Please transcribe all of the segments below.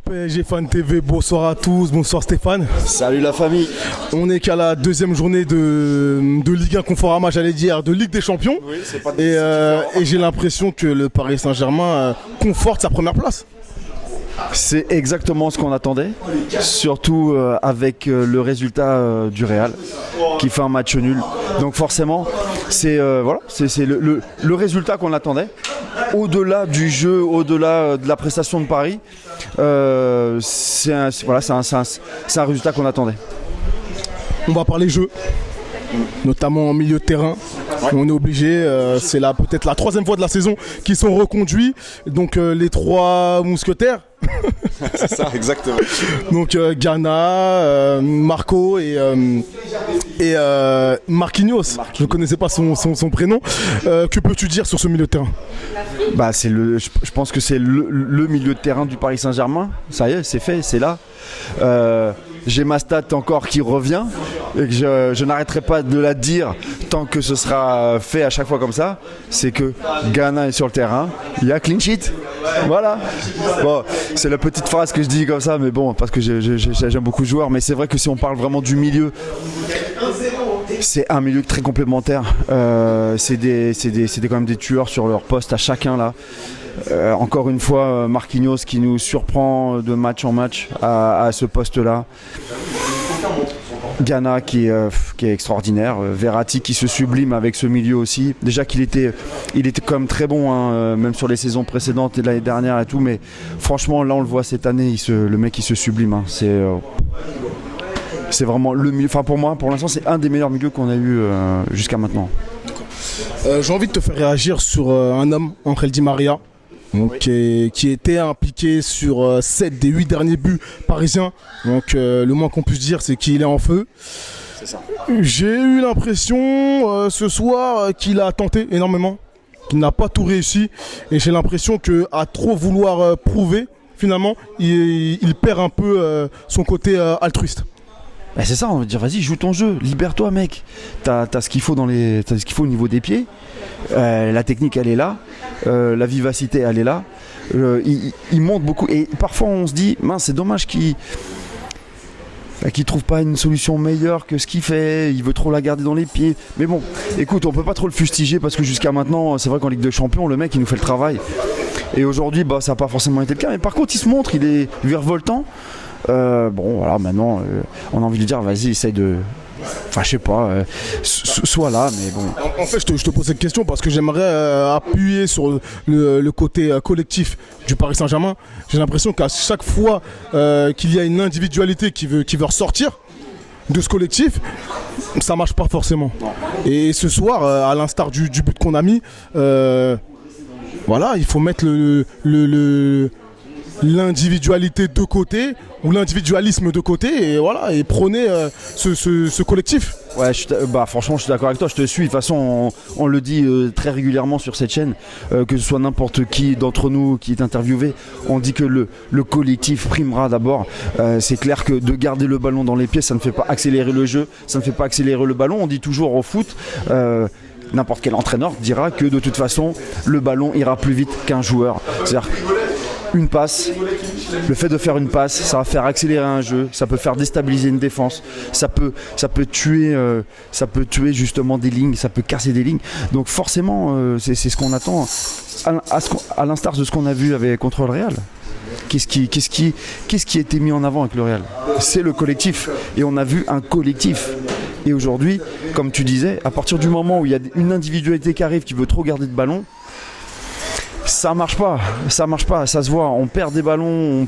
PSG Fan TV, bonsoir à tous, bonsoir Stéphane. Salut la famille. On est qu'à la deuxième journée de Ligue 1 Conforama, j'allais dire, de Ligue des Champions. Oui, c'est pas et j'ai l'impression que le Paris Saint-Germain conforte sa première place. C'est exactement ce qu'on attendait, surtout avec le résultat du Real qui fait un match nul. Donc forcément, c'est le résultat qu'on attendait. Au-delà du jeu, au-delà de la prestation de Paris, c'est un résultat qu'on attendait. On va parler jeu, notamment en milieu de terrain. Ouais. On est obligé, c'est peut-être la troisième fois de la saison qu'ils sont reconduits. Donc les trois mousquetaires. C'est ça, exactement. Donc Gana, Marco et Marquinhos. Je ne connaissais pas son prénom. Que peux-tu dire sur ce milieu de terrain? Je pense que c'est le milieu de terrain du Paris Saint-Germain. Ça y est, c'est fait, c'est là. J'ai ma stat encore qui revient et que je n'arrêterai pas de la dire tant que ce sera fait à chaque fois comme ça. C'est que Gana est sur le terrain, il y a clean sheet. Voilà. Bon, c'est la petite phrase que je dis comme ça, mais bon, parce que j'aime beaucoup de joueurs. Mais c'est vrai que si on parle vraiment du milieu, c'est un milieu très complémentaire. C'est quand même des tueurs sur leur poste à chacun là. Encore une fois, Marquinhos qui nous surprend de match en match à ce poste-là. Gana qui est extraordinaire. Verratti qui se sublime avec ce milieu aussi. Déjà il était quand même très bon, hein, même sur les saisons précédentes et l'année dernière et tout. Mais franchement, là on le voit cette année, le mec il se sublime. Hein. C'est vraiment le milieu. Enfin pour moi, pour l'instant, c'est un des meilleurs milieux qu'on a eu jusqu'à maintenant. J'ai envie de te faire réagir sur un homme, Angel Di Maria. Donc, qui était impliqué sur 7 des 8 derniers buts parisiens. Donc le moins qu'on puisse dire, c'est qu'il est en feu. C'est ça. J'ai eu l'impression ce soir qu'il a tenté énormément, qu'il n'a pas tout réussi. Et j'ai l'impression qu'à trop vouloir prouver, finalement, il perd un peu son côté altruiste. Bah c'est ça, on va dire vas-y, joue ton jeu, libère-toi mec. T'as ce qu'il faut t'as ce qu'il faut au niveau des pieds. La technique elle est là, la vivacité elle est là. Il monte beaucoup et parfois on se dit mince, c'est dommage qu'il trouve pas une solution meilleure que ce qu'il fait, il veut trop la garder dans les pieds. Mais bon, écoute, on peut pas trop le fustiger parce que jusqu'à maintenant, c'est vrai qu'en Ligue des Champions, le mec il nous fait le travail. Et aujourd'hui, ça n'a pas forcément été le cas. Mais par contre, il se montre, il est virevoltant. Bon, voilà, maintenant, on a envie de lui dire, vas-y, essaye de. Enfin, je sais pas, soit là, mais bon. En fait, je te pose cette question parce que j'aimerais appuyer sur le côté collectif du Paris Saint-Germain. J'ai l'impression qu'à chaque fois qu'il y a une individualité qui veut ressortir de ce collectif, ça marche pas forcément. Et ce soir, à l'instar du but qu'on a mis, voilà, il faut mettre l'individualité de côté ou l'individualisme de côté et voilà, et prôner ce collectif. Ouais, franchement je suis d'accord avec toi, je te suis. De toute façon on le dit très régulièrement sur cette chaîne, que ce soit n'importe qui d'entre nous qui est interviewé, on dit que le collectif primera d'abord. C'est clair que de garder le ballon dans les pieds, ça ne fait pas accélérer le jeu, ça ne fait pas accélérer le ballon. On dit toujours au foot, n'importe quel entraîneur dira que de toute façon le ballon ira plus vite qu'un joueur. C'est-à-dire une passe, le fait de faire une passe, ça va faire accélérer un jeu, ça peut faire déstabiliser une défense, ça peut tuer justement des lignes, ça peut casser des lignes. Donc forcément, c'est ce qu'on attend, à l'instar de ce qu'on a vu contre le Real. Qu'est-ce qui a été mis en avant avec le Real? C'est le collectif, et on a vu un collectif. Et aujourd'hui, comme tu disais, à partir du moment où il y a une individualité qui arrive qui veut trop garder de ballon, ça marche pas, ça se voit, on perd des ballons,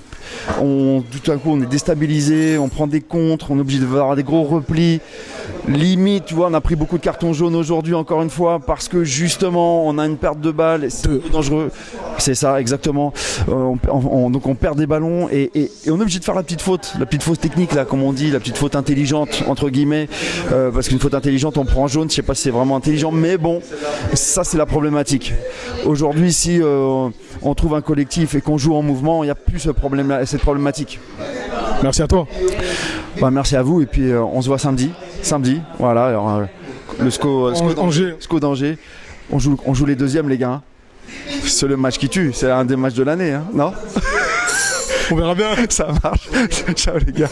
tout à coup on est déstabilisé, on prend des contres, on est obligé d'avoir des gros replis. Limite, tu vois, on a pris beaucoup de cartons jaunes aujourd'hui encore une fois parce que justement on a une perte de balles, c'est dangereux. C'est ça, exactement. Donc on perd des ballons et on est obligé de faire la petite faute technique là, comme on dit, la petite faute intelligente entre guillemets, parce qu'une faute intelligente on prend jaune, je sais pas si c'est vraiment intelligent, mais bon, ça c'est la problématique. Aujourd'hui, si on trouve un collectif et qu'on joue en mouvement, il n'y a plus cette problématique. Merci à toi. Merci à vous et puis on se voit samedi, voilà. Alors, le SCO d'Angers, on joue les deuxièmes les gars. C'est le match qui tue, c'est un des matchs de l'année, hein, non? On verra bien. Ça marche. Ciao les gars.